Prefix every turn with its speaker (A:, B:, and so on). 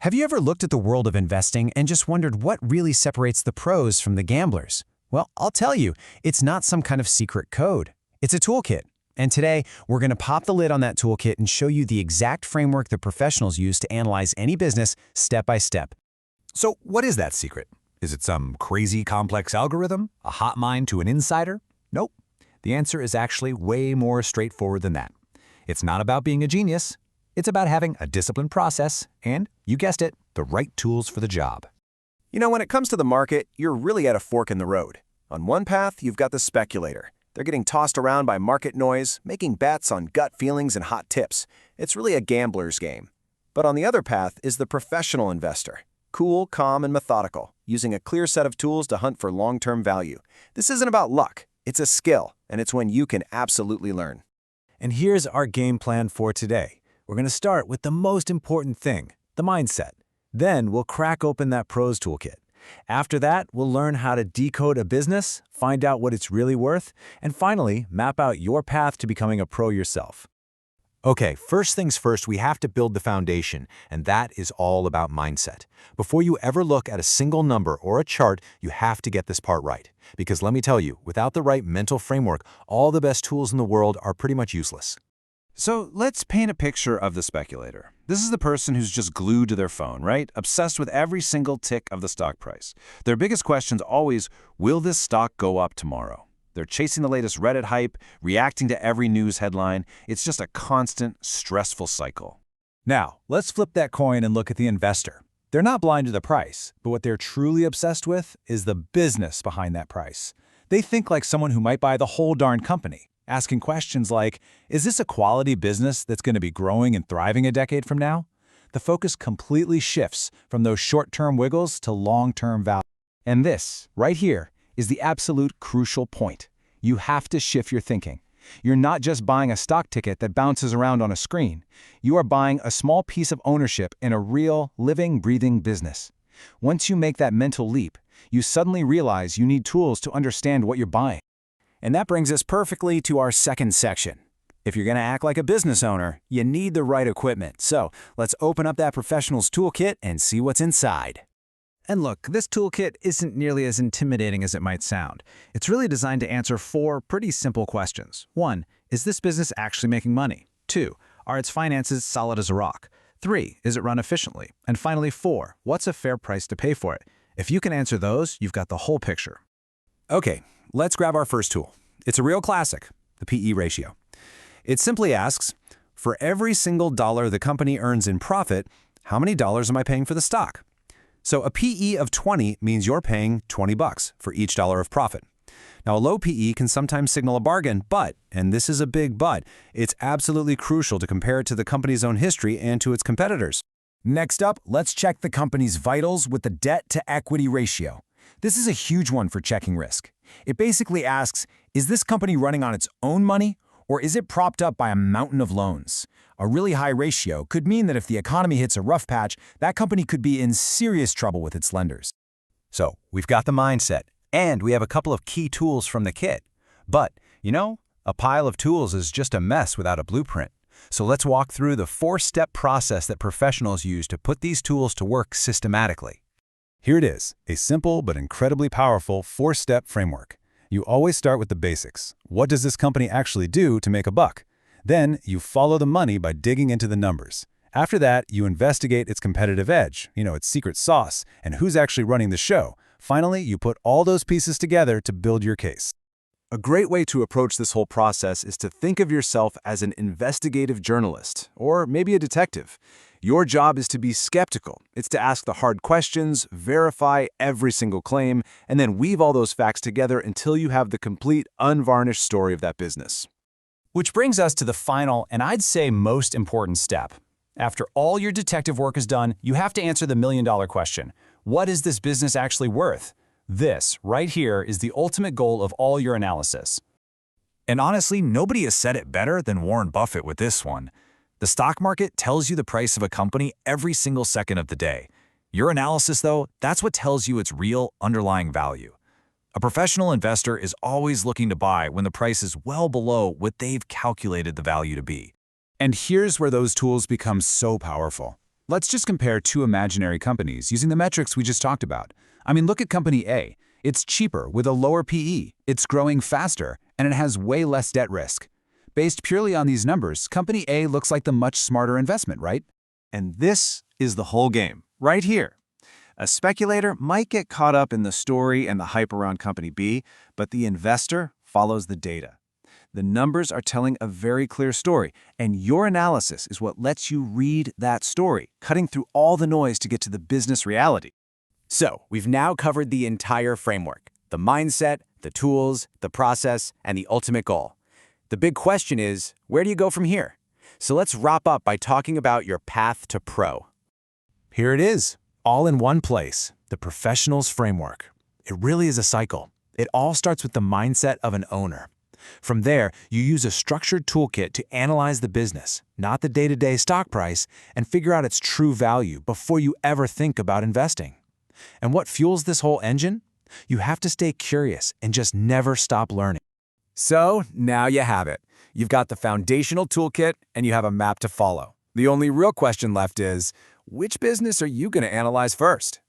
A: Have you ever looked at the world of investing and just wondered what really separates the pros from the gamblers? Well, I'll tell you, it's not some kind of secret code. It's a toolkit. And today, we're going to pop the lid on that toolkit and show you the exact framework the professionals use to analyze any business step by step.
B: So what is that secret? Is it some crazy complex algorithm? A hot mind to an insider? Nope. The answer is actually way more straightforward than that. It's not about being a genius. It's about having a disciplined process and, you guessed it, the right tools for the job.
C: You know, when it comes to the market, you're really at a fork in the road. On one path, you've got the speculator. They're getting tossed around by market noise, making bets on gut feelings and hot tips. It's really a gambler's game. But on the other path is the professional investor. Cool, calm, and methodical, using a clear set of tools to hunt for long-term value. This isn't about luck. It's a skill, and it's one you can absolutely learn.
B: And here's our game plan for today. We're going to start with the most important thing, the mindset. Then we'll crack open that pros toolkit. After that, we'll learn how to decode a business, find out what it's really worth, and finally, map out your path to becoming a pro yourself. Okay, first things first, we have to build the foundation, and that is all about mindset. Before you ever look at a single number or a chart, you have to get this part right. Because let me tell you, without the right mental framework, all the best tools in the world are pretty much useless.
D: So let's paint a picture of the speculator. This is the person who's just glued to their phone, right? Obsessed with every single tick of the stock price. Their biggest question's always, will this stock go up tomorrow? They're chasing the latest Reddit hype, reacting to every news headline. It's just a constant, stressful cycle.
B: Now, let's flip that coin and look at the investor. They're not blind to the price, but what they're truly obsessed with is the business behind that price. They think like someone who might buy the whole darn company, asking questions like, is this a quality business that's going to be growing and thriving a decade from now? The focus completely shifts from those short-term wiggles to long-term value. And this, right here, is the absolute crucial point. You have to shift your thinking. You're not just buying a stock ticket that bounces around on a screen. You are buying a small piece of ownership in a real, living, breathing business. Once you make that mental leap, you suddenly realize you need tools to understand what you're buying.
A: And that brings us perfectly to our second section. If you're going to act like a business owner, you need the right equipment. So let's open up that professional's toolkit and see what's inside.
E: And look, this toolkit isn't nearly as intimidating as it might sound. It's really designed to answer 4 pretty simple questions. 1, is this business actually making money? 2, are its finances solid as a rock? 3, is it run efficiently? And finally 4, what's a fair price to pay for it? If you can answer those, you've got the whole picture.
B: Okay, let's grab our first tool. It's a real classic, the PE ratio. It simply asks, for every single dollar the company earns in profit, how many dollars am I paying for the stock? So a PE of 20 means you're paying $20 for each dollar of profit. Now, a low PE can sometimes signal a bargain, but, and this is a big but, it's absolutely crucial to compare it to the company's own history and to its competitors.
A: Next up, let's check the company's vitals with the debt-to-equity ratio. This is a huge one for checking risk. It basically asks, is this company running on its own money, or is it propped up by a mountain of loans? A really high ratio could mean that if the economy hits a rough patch, that company could be in serious trouble with its lenders.
B: So, we've got the mindset, and we have a couple of key tools from the kit. But, you know, a pile of tools is just a mess without a blueprint. So let's walk through the 4-step process that professionals use to put these tools to work systematically. Here it is, a simple but incredibly powerful 4-step framework. You always start with the basics. What does this company actually do to make a buck? Then, you follow the money by digging into the numbers. After that, you investigate its competitive edge, its secret sauce, and who's actually running the show. Finally, you put all those pieces together to build your case.
C: A great way to approach this whole process is to think of yourself as an investigative journalist, or maybe a detective. Your job is to be skeptical. It's to ask the hard questions, verify every single claim, and then weave all those facts together until you have the complete, unvarnished story of that business.
A: Which brings us to the final, and I'd say most important step. After all your detective work is done, you have to answer the million-dollar question. What is this business actually worth? This, right here, is the ultimate goal of all your analysis.
E: And honestly, nobody has said it better than Warren Buffett with this one. The stock market tells you the price of a company every single second of the day. Your analysis, though, that's what tells you its real underlying value. A professional investor is always looking to buy when the price is well below what they've calculated the value to be.
B: And here's where those tools become so powerful. Let's just compare two imaginary companies using the metrics we just talked about. I mean, look at company A. It's cheaper with a lower PE, it's growing faster, and it has way less debt risk. Based purely on these numbers, company A looks like the much smarter investment, right?
C: And this is the whole game, right here. A speculator might get caught up in the story and the hype around company B, but the investor follows the data. The numbers are telling a very clear story, and your analysis is what lets you read that story, cutting through all the noise to get to the business reality.
F: So, we've now covered the entire framework, the mindset, the tools, the process, and the ultimate goal. The big question is, where do you go from here? So let's wrap up by talking about your path to pro.
A: Here it is, all in one place, the professional's framework. It really is a cycle. It all starts with the mindset of an owner. From there, you use a structured toolkit to analyze the business, not the day-to-day stock price, and figure out its true value before you ever think about investing. And what fuels this whole engine? You have to stay curious and just never stop learning.
F: So, now you have it. You've got the foundational toolkit and you have a map to follow. The only real question left is, which business are you going to analyze first?